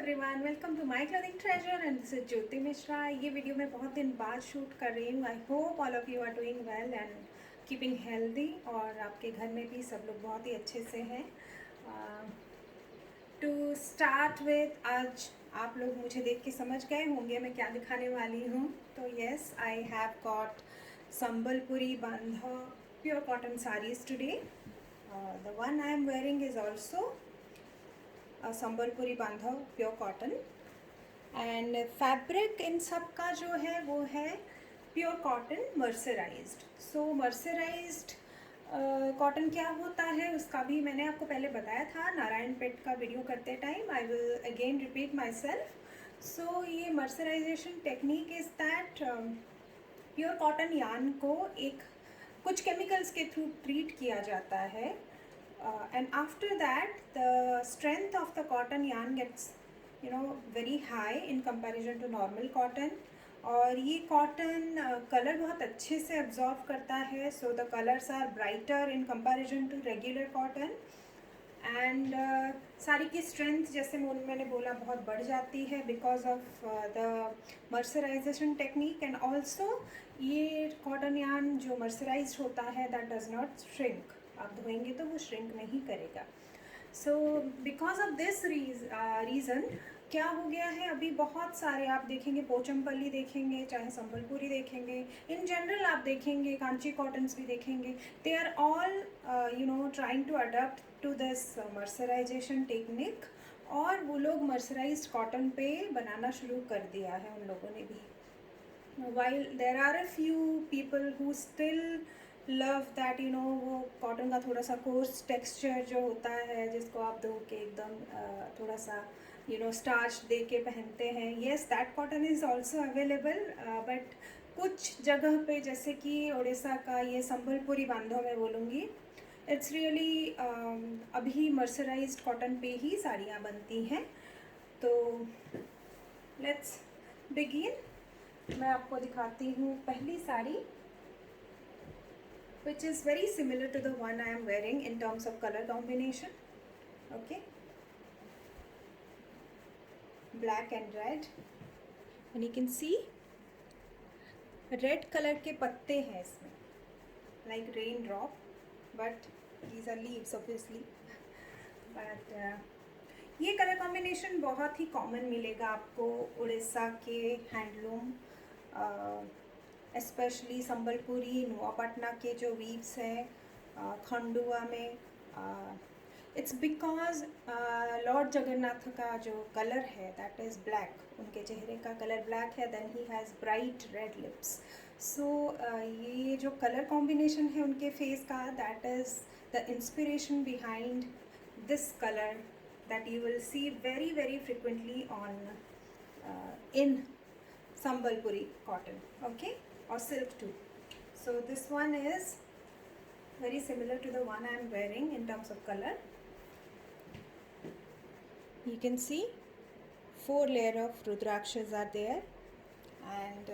Everyone, welcome to my clothing treasure and this is Jyoti Mishra. ये video मैं बहुत दिन बाद शूट कर रही हूँ। I hope all of you are doing well and keeping healthy, और आपके घर में भी सब लोग बहुत ही अच्छे से हैं। टू स्टार्ट विथ, आज आप लोग मुझे देख के समझ गए होंगे मैं क्या दिखाने वाली हूँ। तो yes, I have got Sambalpuri Bandhav pure cotton saris today. The one I am wearing is also Sambalpuri Bandhav pure cotton, and fabric in सब का जो है वो है pure cotton mercerised. So mercerised cotton क्या होता है उसका भी मैंने आपको पहले बताया था नारायण पेट का वीडियो करते time. I will again repeat myself. So ये mercerisation technique is that pure cotton yarn को एक कुछ केमिकल्स के थ्रू ट्रीट किया जाता है, and after that the strength of the cotton yarn gets very high in comparison to normal cotton। और ये कॉटन कलर बहुत अच्छे से अब्जॉर्व करता है, so the colours are brighter in comparison to regular cotton. And sari की strength जैसे मैंने बोला बहुत बढ़ जाती है because of the mercerisation technique. And also ये कॉटन यार्न जो मर्सराइज होता है दैट डज नॉट श्रिंक। आप धोएंगे तो वो श्रिंक नहीं करेगा। So because of this reason क्या हो गया है, अभी बहुत सारे आप देखेंगे, पोचमपल्ली देखेंगे, चाहे संबलपुरी देखेंगे, इन जनरल आप देखेंगे कांची कॉटन्स भी देखेंगे, they are all trying to adopt to this mercerisation technique. और वो लोग मर्सराइज्ड कॉटन पे बनाना शुरू कर दिया है उन लोगों ने भी। while there are a few people who still love that वो कॉटन का थोड़ा सा कोर्स टेक्सचर जो होता है जिसको आप धो के एकदम थोड़ा सा स्टार्च दे के पहनते हैं। Yes, that cotton is also available, but कुछ जगह पे जैसे कि उड़ीसा का ये संबलपुरी बांधव मैं बोलूँगी, इट्स रियली अभी मर्सराइज्ड कॉटन पे ही साड़ियाँ बनती हैं। तो लेट्स बिगिन। मैं आपको दिखाती हूँ पहली sari, which is very similar to the one I am wearing in terms of color combination. Okay, black and red, and you can see red color के पत्ते हैं इसमें, like raindrop, but these are leaves obviously. but ये colour combination बहुत ही common मिलेगा आपको उड़ीसा के handloom, specially Sambalpuri नुआपटना के जो वीव्स हैं, खंडुआ में। इट्स बिकॉज लॉर्ड जगन्नाथ का जो कलर है दैट इज़ ब्लैक, उनके चेहरे का कलर ब्लैक है, then he has bright red lips. So ये जो कलर कॉम्बिनेशन है उनके फेस का, that is the inspiration behind this colour that you will see very frequently on in Sambalpuri cotton, okay, or silk too. So this one is very similar to the one I am wearing in terms of color. You can see 4 layer of rudrakshas are there, and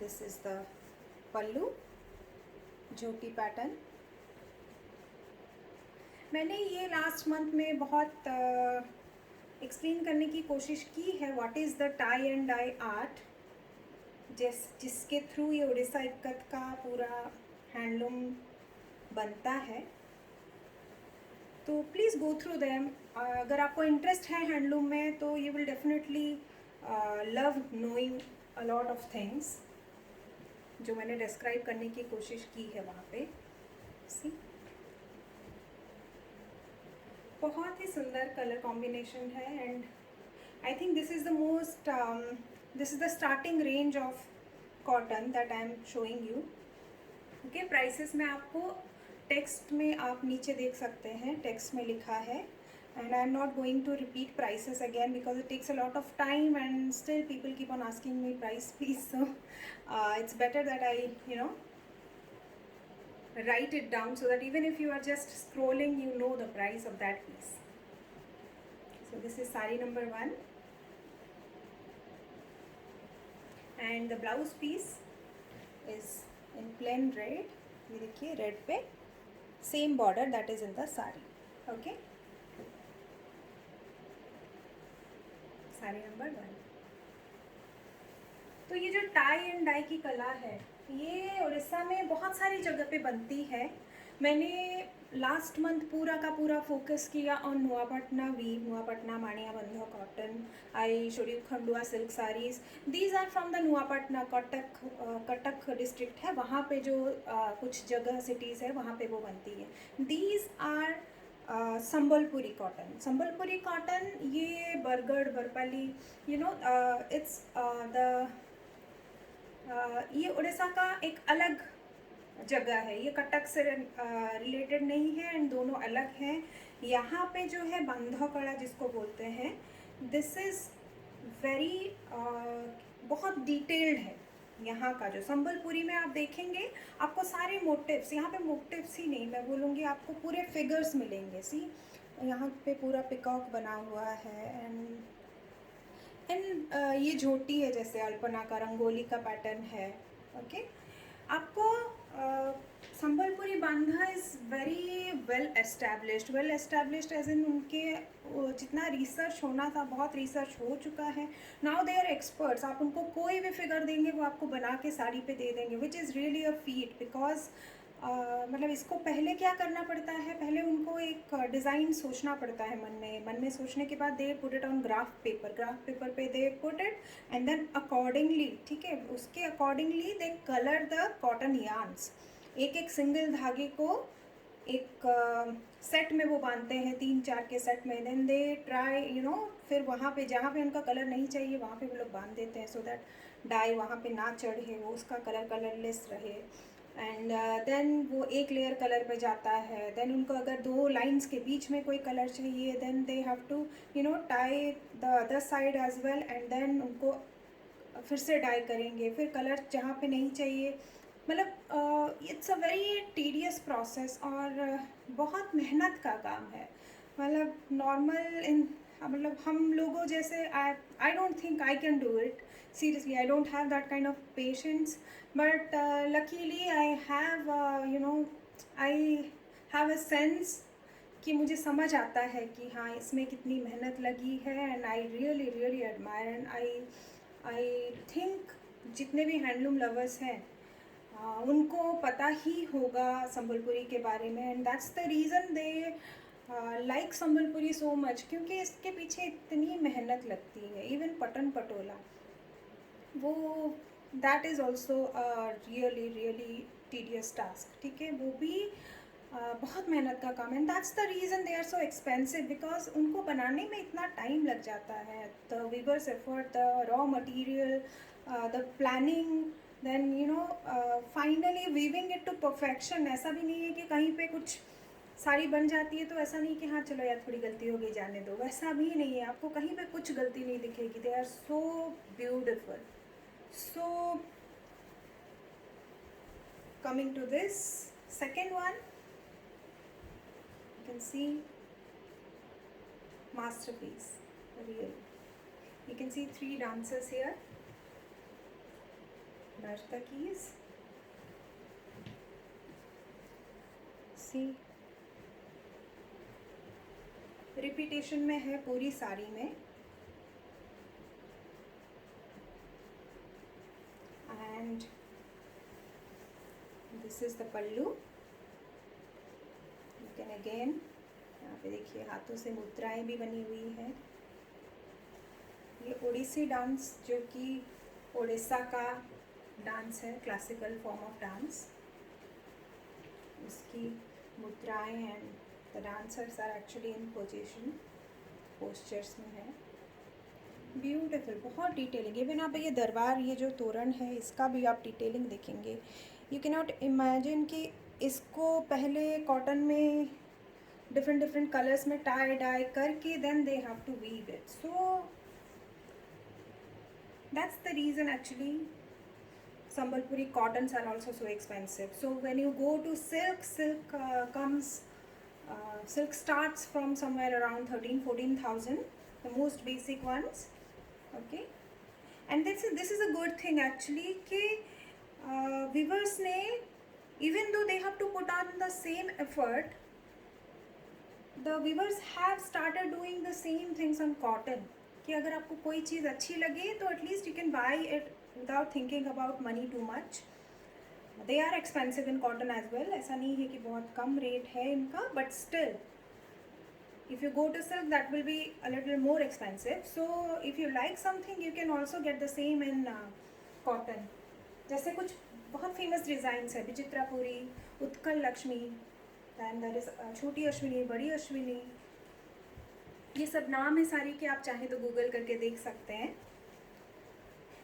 this is the pallu, jhoti pattern. मैंने ये last month में बहुत explain करने की कोशिश की है what is the tie and dye art, जिसके थ्रू ये उड़ीसा इक्कत का पूरा हैंडलूम बनता है। तो प्लीज़ गो थ्रू देम। अगर आपको इंटरेस्ट है हैंडलूम में तो you will definitely love knowing a lot of things जो मैंने डिस्क्राइब करने की कोशिश की है वहाँ पे। सी, बहुत ही सुंदर कलर कॉम्बिनेशन है, and I think this is the starting range of cotton that I am showing you. Okay, prices में आपको टेक्स्ट में आप नीचे देख सकते हैं, टेक्स्ट में लिखा है, and I am not going to repeat prices again because it takes a lot of time and still people keep on asking me price please. So it's better that I write it down so that even if you are just scrolling you know the price of that piece. So this is sari number 1, and the blouse piece is in plain red. ये देखिए red पे same border that is in the sari. Okay, sari number 1। तो ये जो tie and die की कला है, ये उड़ीसा में बहुत सारी जगह पे बनती है। मैंने लास्ट मंथ पूरा का पूरा फोकस किया on Nuapatna weave, Nuapatna Maniabandh cotton. I showed you Khandua silk saris, these are from the Nuapatna, Cuttack, Cuttack district है वहाँ पे जो कुछ जगह सिटीज़ है वहाँ पे वो बनती है। These are Sambalpuri cotton. Sambalpuri cotton ये Bargarh, Barpali, you know, it's the ये उड़ीसा का एक अलग जगह है, ये कटक से रिलेटेड नहीं है एंड दोनों अलग हैं। यहाँ पे जो है बंधोकड़ा जिसको बोलते हैं, दिस इज़ वेरी बहुत डिटेल्ड है। यहाँ का जो संबलपुरी में आप देखेंगे आपको सारे मोटिव्स, यहाँ पे मोटिव्स ही नहीं, मैं बोलूँगी आपको पूरे फिगर्स मिलेंगे। सी यहाँ पे पूरा पिकॉक बना हुआ है एंड ये झोटी है, जैसे अल्पना का रंगोली का पैटर्न है। ओके, आपको Sambalpuri bandha is very well established as in उनके जितना रिसर्च होना था बहुत रिसर्च हो चुका है। Now they are experts. आप उनको कोई भी फिगर देंगे वो आपको बना के साड़ी पे दे देंगे, which is really a feet. Because मतलब इसको पहले क्या करना पड़ता है, पहले उनको एक डिज़ाइन सोचना पड़ता है मन में सोचने के बाद they put it on graph paper पे they put it and then accordingly, ठीक है, उसके accordingly they colour the cotton yarns. एक एक सिंगल धागे को एक सेट में वो बांधते हैं, 3-4 के सेट में। Then they try, you know, फिर वहाँ पे जहाँ पे उनका कलर नहीं चाहिए वहाँ पे वो लोग बांध देते हैं सो दैट डाई वहाँ पे ना चढ़े, वो उसका कलर कलरलेस रहे। एंड देन वो एक लेयर कलर पे जाता है। देन उनको अगर 2 लाइंस के बीच में कोई कलर चाहिए, then they have to, you know, tie the other side as well and then उनको फिर से डाई करेंगे, फिर कलर जहाँ पे नहीं चाहिए। मतलब it's a very tedious process और बहुत मेहनत का काम है। मतलब नॉर्मल इन, मतलब हम लोगों जैसे I don't think I can do it seriously. I don't have that kind of patience, but luckily I have, you know, I have a sense कि मुझे समझ आता है कि हाँ इसमें कितनी मेहनत लगी है and I really admire and I think जितने भी हैंडलूम लवर्स हैं उनको पता ही होगा संबलपुरी के बारे में and that's the reason they like Sambalpuri so much, क्योंकि इसके पीछे इतनी मेहनत लगती है। इवन पटन पटोला, वो that is also really tedious task, ठीक है, वो भी बहुत मेहनत का काम है and that's the reason they are so expensive, because उनको बनाने में इतना टाइम लग जाता है। The weavers effort, the raw material, the planning, then you know finally weaving it to perfection. ऐसा भी नहीं है कि कहीं पे कुछ साड़ी बन जाती है तो ऐसा नहीं कि हाँ चलो यार थोड़ी गलती हो गई जाने दो, वैसा भी नहीं है। आपको कहीं पे कुछ गलती नहीं दिखेगी। They are so beautiful. So coming to this second one, you can see masterpiece, real. You can see 3 dancers here, nartakis. See, repetition में है पूरी साड़ी में and this is the pallu. You can again, यहाँ पे देखिए हाथों से मुद्राएं भी बनी हुई हैं। ये ओडिसी डांस जो कि उड़ीसा का डांस है, क्लासिकल फॉर्म ऑफ डांस, उसकी मुद्राएं and the dancers are actually in position, postures में है। ब्यूटीफुल, बहुत डिटेलिंग। इवन आप ये दरबार, ये जो तोरण है इसका भी आप डिटेलिंग देखेंगे। यू कैन नॉट इमेजिन कि इसको पहले कॉटन में डिफरेंट कलर्स में टाई डाई करके then they have to weave it. So that's the reason actually Sambalpuri cottons are also so expensive. So when you go to silk, silk starts from somewhere around 13,000-14,000, the most basic ones. Okay, and this is a good thing actually कि weavers ने, even though they have to put on the same effort, the weavers have started doing the same things on cotton. कि अगर आपको कोई चीज़ अच्छी लगे तो at least you can buy it without thinking about money too much. They are expensive in cotton as well, ऐसा नहीं है कि बहुत कम रेट है इनका, but still if you go to silk that will be a little more expensive. So if you like something you can also get the same in cotton. जैसे कुछ बहुत फेमस डिज़ाइंस है, Vichitrapuri, Utkal Lakshmi, than there is छोटी अश्विनी, बड़ी अश्विनी, ये सब नाम है सारी के, आप चाहें तो गूगल करके देख सकते हैं.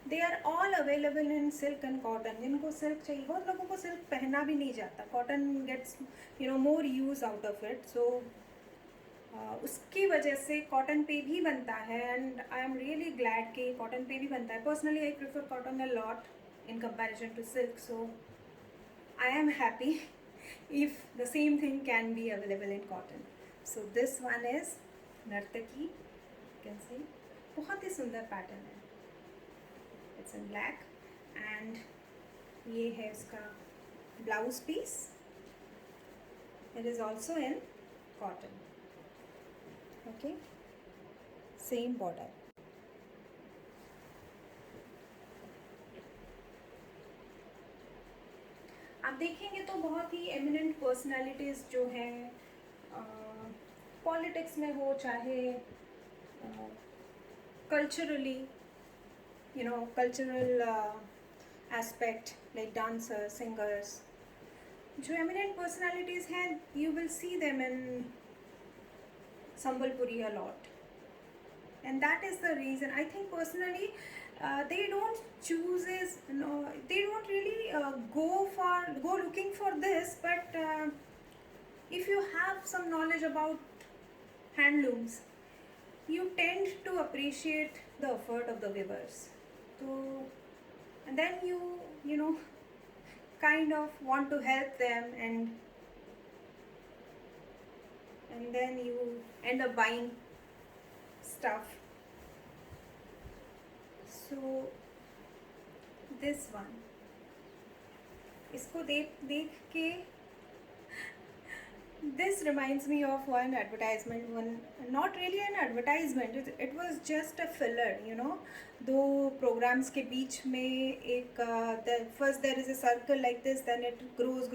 They are all available in silk and cotton. जिनको सिल्क चाहिए, बहुत लोगों को सिल्क पहना भी नहीं जाता, cotton gets more use out of it. So उसकी वजह से कॉटन पे भी बनता है and I am really glad कि कॉटन पे भी बनता है. Personally I prefer cotton a lot in comparison to silk, so I am happy if the same thing can be available in cotton. So this one is नर्तकी, can see, बहुत ही सुंदर pattern है. It's in black and ये है इसका blouse piece. It is also in cotton. Okay, same border. आप देखेंगे तो बहुत ही एमिनेंट पर्सनालिटीज़ जो हैं, पॉलिटिक्स में हो चाहे culturally, cultural aspect like dancer, singers, जो एमिनेंट पर्सनालिटीज़ हैं, you will see them in Sambalpuri a lot, and that is the reason I think personally they don't choose is, they don't really go looking for this, but if you have some knowledge about handlooms you tend to appreciate the effort of the weavers. So and then you know kind of want to help them, and then you end up buying stuff. So this one, इसको देख के this reminds me of one advertisement, one not really an advertisement, it was just a filler, दो programs के बीच में एक first there is a circle like this, then it grows,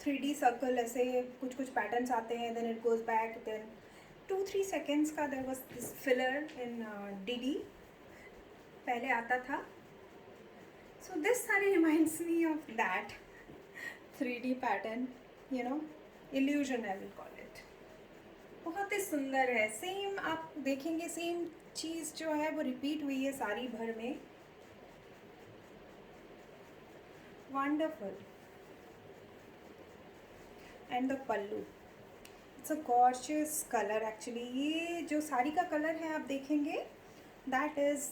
3D circle, ऐसे कुछ patterns आते हैं, then it goes back, then 2-3 seconds का there was this filler in DD पहले आता था. So this saree reminds me of that 3D pattern, illusion I will call it. बहुत ही सुंदर है. सेम आप देखेंगे, सेम चीज़ जो है वो रिपीट हुई है सारी भर में. Wonderful. And the pallu, it's a gorgeous colour actually. ये जो साड़ी का कलर है आप देखेंगे, दैट इज़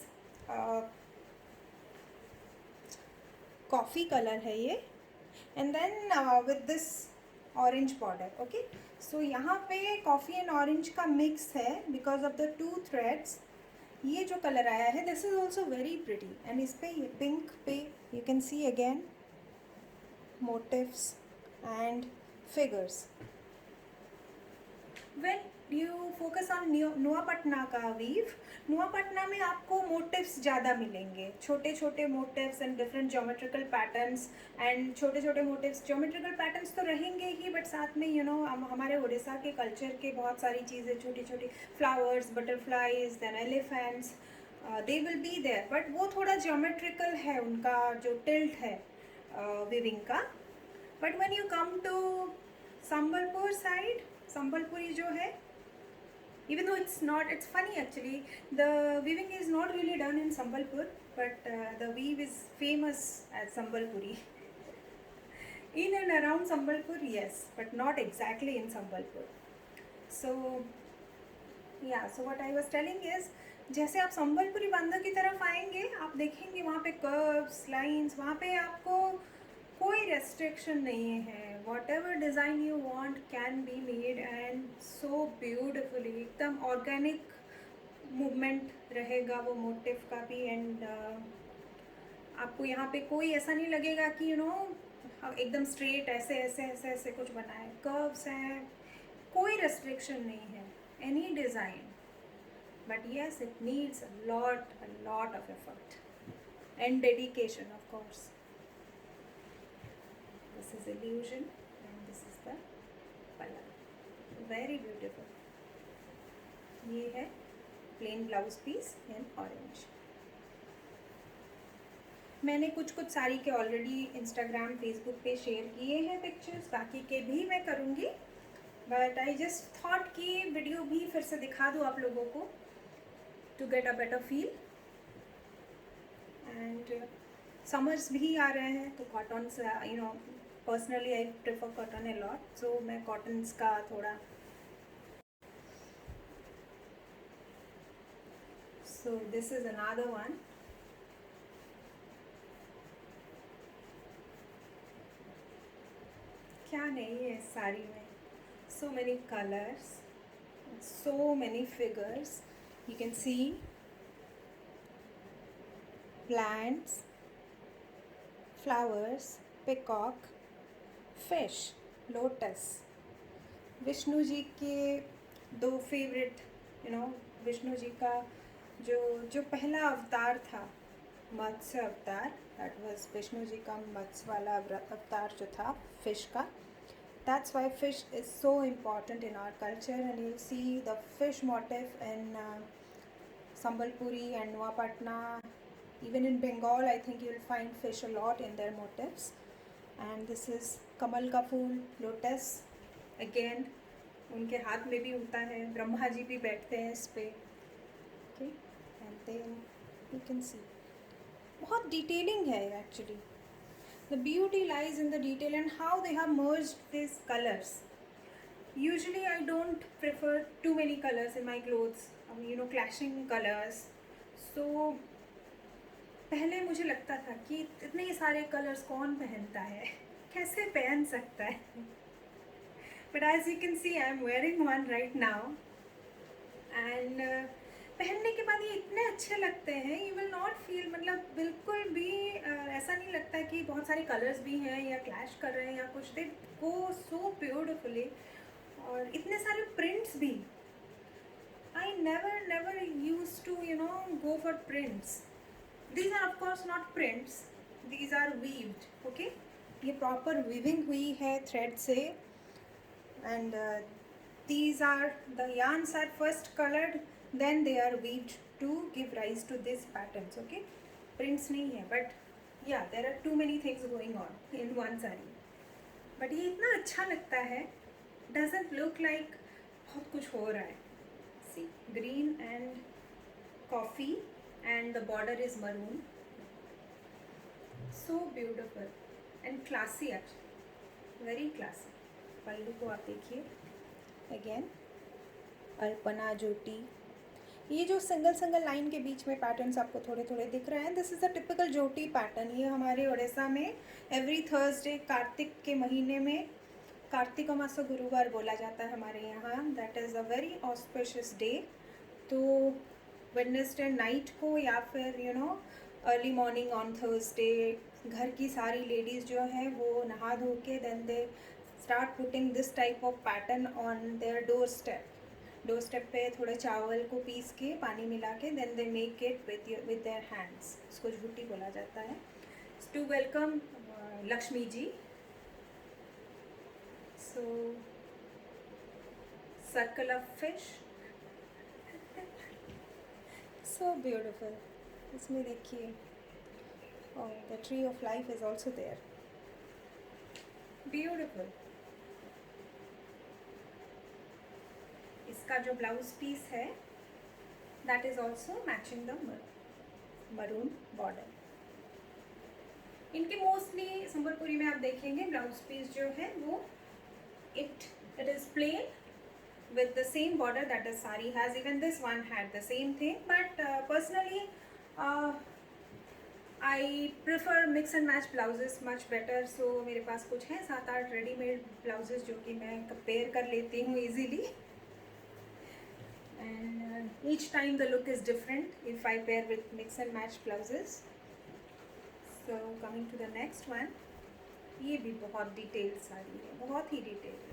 कॉफ़ी कलर है ये, and then with this orange border. Okay, so यहाँ पे कॉफ़ी एंड ऑरेंज का मिक्स है बिकॉज ऑफ द 2 थ्रेड्स. ये जो कलर आया है this is also very pretty, and इस पे ये पिंक पे you can see again motifs and figures. When you focus on Nuapatna का weave, नुआपटना में आपको मोटिव्स ज़्यादा मिलेंगे, छोटे छोटे motifs and different geometrical patterns. And छोटे छोटे मोटिव्स, ज्योमेट्रिकल पैटर्न्स तो रहेंगे ही, बट साथ में हमारे उड़ीसा के कल्चर के बहुत सारी चीज़ें, छोटी छोटी flowers, butterflies, then elephants, they will be there, but वो थोड़ा ज्योमेट्रिकल है उनका जो टिल्ट है वीविंग का. But when you come to Sambalpur side, Sambalpuri जो है, even though it's funny actually, the weaving is not really done in Sambalpur, but the weave is famous as Sambalpuri. In and around Sambalpur, yes, but not exactly in Sambalpur. So yeah, so what I was telling is, जैसे आप संबलपुरी बांधो की तरफ आएंगे, आप देखेंगे वहाँ पे कर्व्स, लाइंस, वहाँ पे आपको कोई रेस्ट्रिक्शन नहीं है. What ever design you want can be made, and so beautifully, एकदम ऑर्गेनिक मूवमेंट रहेगा वो मोटिव का भी. एंड आपको यहाँ पे कोई ऐसा नहीं लगेगा कि एकदम स्ट्रेट ऐसे ऐसे ऐसे ऐसे कुछ बना है. कर्व्स हैं, कोई रेस्ट्रिक्शन नहीं है. Any design but yes, it needs a lot of effort and dedication, of course. This is illusion and this is the palla. Very beautiful. ये है plain blouse piece in orange. मैंने कुछ साड़ी के already Instagram Facebook पे share किए हैं pictures, बाकी के भी मैं करूँगी, बट आई जस्ट थॉट कि वीडियो भी फिर से दिखा दूँ आप लोगों को to get a better feel. And summers भी आ रहे हैं तो cottons, you know, personally I prefer cotton a lot, so मैं कॉटन्स का थोड़ा. So this is another one. क्या नहीं है इस साड़ी में. So many colors, so many figures. You can see plants, flowers, peacock, fish, lotus. Vishnu ji के दो favourite, you know, Vishnu ji का जो पहला अवतार था, मत्स्य अवतार, दैट वाज विष्णु जी का मत्स्य वाला अवतार जो था फिश का. That's why fish is so important in our culture, and you'll see the fish motif in Sambalpuri and Nuapatna. Even in Bengal, I think you'll find fish a lot in their motifs. And this is कमल का फूल, lotus. Again, उनके हाथ में भी होता है, ब्रह्मा जी भी बैठते हैं इस पे. Okay, and then you can see बहुत डिटेलिंग है actually. The beauty lies in the detail and how they have merged these colors. Usually I don't prefer too many colors in my clothes, you know, clashing colors. So पहले मुझे लगता था कि इतने सारे colours कौन पहनता है, कैसे पहन सकता है. But as you can see, I am wearing one right now, and पहनने के बाद ये इतने अच्छे लगते हैं, यू विल नॉट फील, मतलब बिल्कुल भी ऐसा नहीं लगता कि बहुत सारे कलर्स भी हैं या क्लैश कर रहे हैं या कुछ. They go so beautifully. और इतने सारे प्रिंट्स भी. I never use to, you know, go for prints. These are of course not prints, these are weaved. Okay, ये प्रॉपर वीविंग हुई है थ्रेड से. एंड these are, the yarns are first colored, then they are weaved to give rise to these patterns. Okay, prints नहीं है, but yeah, there are too many things going on in one saree. But ये इतना अच्छा लगता है, doesn't look like बहुत कुछ हो रहा है. See, green and coffee and the border is maroon. So beautiful and classy actually, very classy. पल्लू को आप देखिए. अगेन अल्पना जोटी. ये जो सिंगल लाइन के बीच में पैटर्न्स आपको थोड़े थोड़े दिख रहे हैं, this is a typical jhoti pattern. ये हमारे उड़ीसा में एवरी थर्सडे कार्तिक के महीने में, कार्तिक अमास गुरुवार बोला जाता है हमारे यहाँ. That is a very auspicious day. तो वेडनेसडे नाइट को या फिर you know early morning on Thursday घर की सारी लेडीज़ जो हैं वो नहा धो के then they start putting this type of pattern on their doorstep पे थोड़े चावल को पीस के पानी मिला के then they make it with their hands. इसको झूठी बोला जाता है. To welcome Lakshmi ji. So circle of fish. So beautiful. इसमें देखिए, oh, the tree of life is also there. Beautiful. इसका जो ब्लाउज पीस है that is also matching the maroon border. इनके मोस्टली संबलपुरी में आप देखेंगे ब्लाउज पीस जो है वो it is plain with the same border that the sari has. Even this one had the same thing, but personally I prefer mix and match blouses much better. So मेरे पास कुछ हैं 7-8 readymade blouses जो कि मैं compare कर लेती हूँ easily. And each time the look is different if I pair with mix and match blouses. So coming to the next one, ये भी बहुत डिटेल्ड साड़ी है, बहुत ही डिटेल्ड.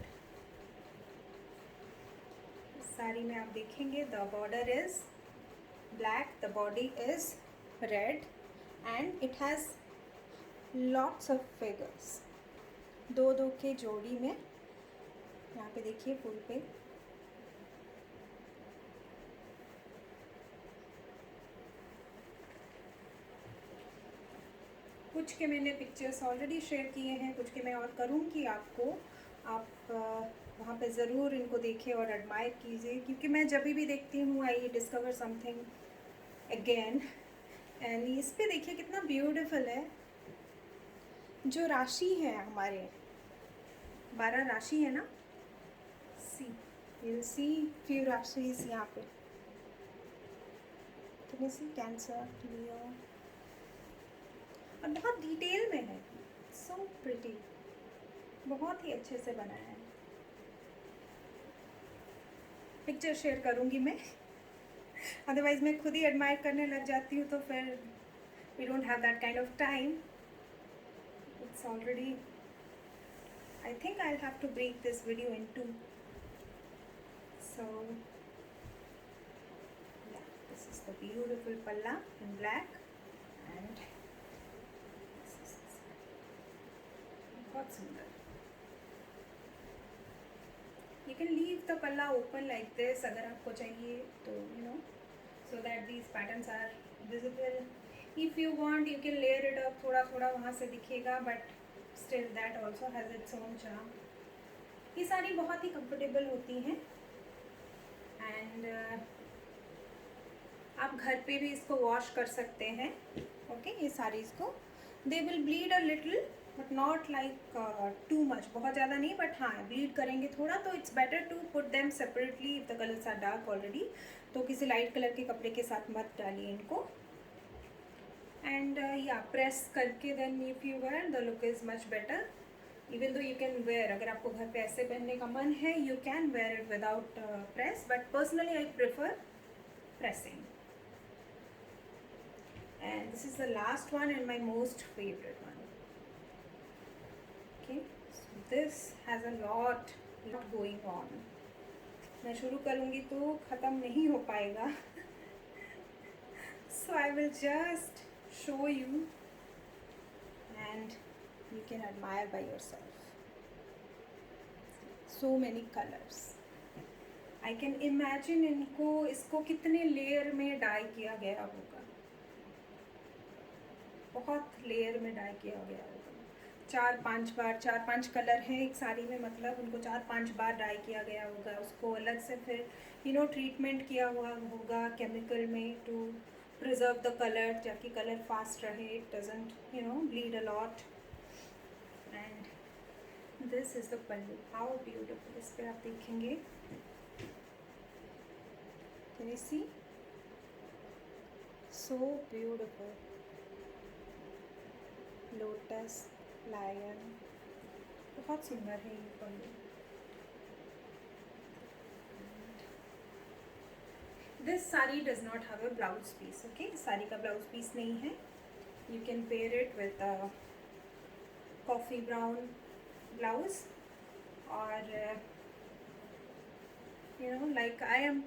इस साड़ी में आप देखेंगे the border is black, the body is red, and it has lots of figures. दो दो के जोड़ी में, यहाँ पे देखिए फुल पे। कुछ के मैंने पिक्चर्स ऑलरेडी शेयर किए हैं, कुछ के मैं और करूँगी आपको। आप वहाँ पे ज़रूर इनको देखें और एडमायर कीजिए, क्योंकि मैं जब भी देखती हूँ I discover something again. And इस पे देखिए कितना ब्यूटीफुल है। जो राशि है हमारे 12 राशि है ना, सी यू सी फ्यू राशिज यहाँ पे, तो सी कैंसर, लियो, और बहुत डिटेल में है। सो प्रिटी, बहुत ही अच्छे से बनाया है। पिक्चर शेयर करूँगी मैं, अदरवाइज़ मैं खुद ही एडमायर करने लग जाती हूँ, तो फिर we don't have that kind of time. It's already, I think I have to break this video in 2. So yeah, this is the beautiful palla in black, and this is बहुत सुंदर। You can leave the palla open like this अगर आपको चाहिए तो, you know, so that these patterns are visible. If you want, you can layer it up, थोड़ा थोड़ा वहाँ से दिखेगा, but still that also has its own charm. ये साड़ी बहुत ही कंफर्टेबल होती हैं, एंड आप घर पे भी इसको वॉश कर सकते हैं। ओके, ये साड़ीज़ को they will bleed a little, but not like too much, बहुत ज़्यादा नहीं, बट हाँ ब्लीड करेंगे थोड़ा, तो it's better to put them separately if the colours are dark already. तो किसी लाइट कलर के कपड़े के साथ मत डालिए इनको। एंड या प्रेस करके then if you wear the look is much better. Even though you can wear, अगर आपको घर पे ऐसे पहनने का मन है, you can wear it without press, but personally I prefer pressing. And this is the last one and my most favorite one. Okay, so this has a lot going on. मैं शुरू करूँगी तो ख़त्म नहीं हो पाएगा। So I will just show you and you can admire by yourself. So many colors. I can imagine इसको कितने लेयर में डाई किया गया होगा, बहुत लेयर में डाई किया गया होगा। 4-5 बार, 4-5 कलर हैं एक साड़ी में, मतलब उनको 4-5 बार डाई किया गया होगा। उसको अलग से फिर ट्रीटमेंट किया हुआ होगा केमिकल में टू प्रिजर्व द कलर, ताकि कलर फास्ट रहे, it doesn't bleed a lot. And this is the pallu, how beautiful. इस पर आप देखेंगे, can you see? So beautiful. Lotus, lion, बहुत सुंदर है ये pallu. This sari does not have a blouse piece. Okay, sari का ब्लाउज पीस नहीं है। You can pair it with coffee brown blouse, और like I am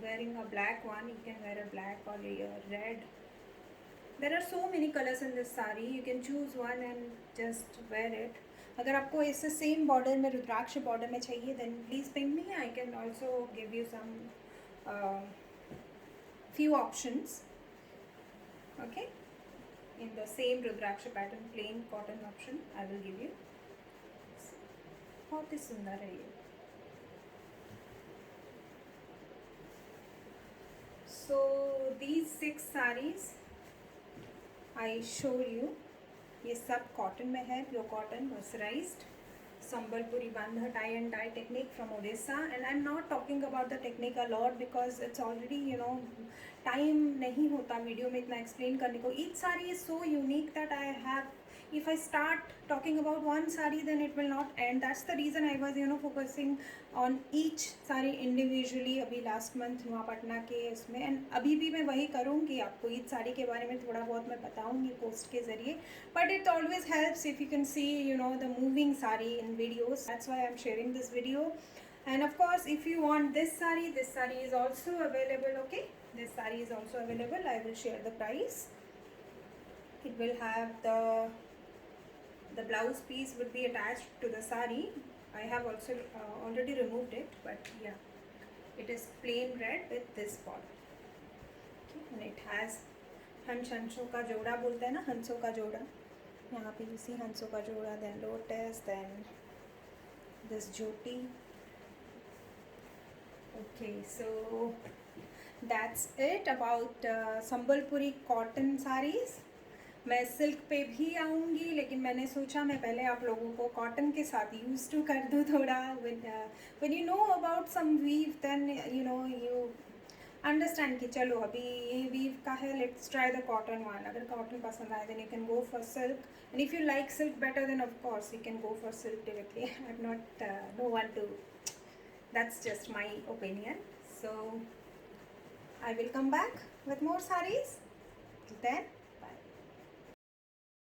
wearing a black one, you can wear a black or a red. There are so many colors in this saree, you can choose one and just wear it. अगर आपको ऐसे same border में, रुद्राक्ष border में चाहिए, then please ping me. I can also give you some few options. Okay, in the same rudraksha pattern, plain cotton option I will give you. बहुत ही सुंदर है ये। So these 6 sarees I show you, ये सब cotton में है, pure cotton, mercerised, Sambalpuri bandha tie and dye technique from Odisha. And I am not talking about the technique a lot because it's already time नहीं होता वीडियो में इतना एक्सप्लेन करने को। Each sari is so unique that I have, if I start talking about one sari then it will not end. That's the reason I was focusing on each sari individually अभी last month हुआ पटना के इसमें, and अभी भी मैं वही करूँगी, आपको ईच साड़ी के बारे में थोड़ा बहुत मैं बताऊँगी पोस्ट के ज़रिए, but it always helps if you can see the moving sari in videos. That's why I'm sharing this video. And of course, if you want this sari is also available. Okay, this sari is also available. I will share the price. It will have the blouse piece would be attached to the sari. I have also already removed it, but yeah, it is plain red with this border. Okay, and it has हंसों का जोड़ा बोलते हैं ना, हंसों का जोड़ा. यहाँ पे you see हंसों का जोड़ा, then lotus, then this jyoti. Okay, so that's it about Sambalpuri cotton sarees. मैं सिल्क पे भी आऊँगी, लेकिन मैंने सोचा मैं पहले आप लोगों को कॉटन के साथ यूज टू कर दूँ थोड़ा. when you know about some weave, then you understand कि चलो अभी ये वीव का है, let's try the cotton one. अगर कॉटन पसंद आए then you can go for silk, and if you like silk better then of course you can go for silk directly. I am not no one to, that's just my opinion. So I will come back with more sarees. Till then,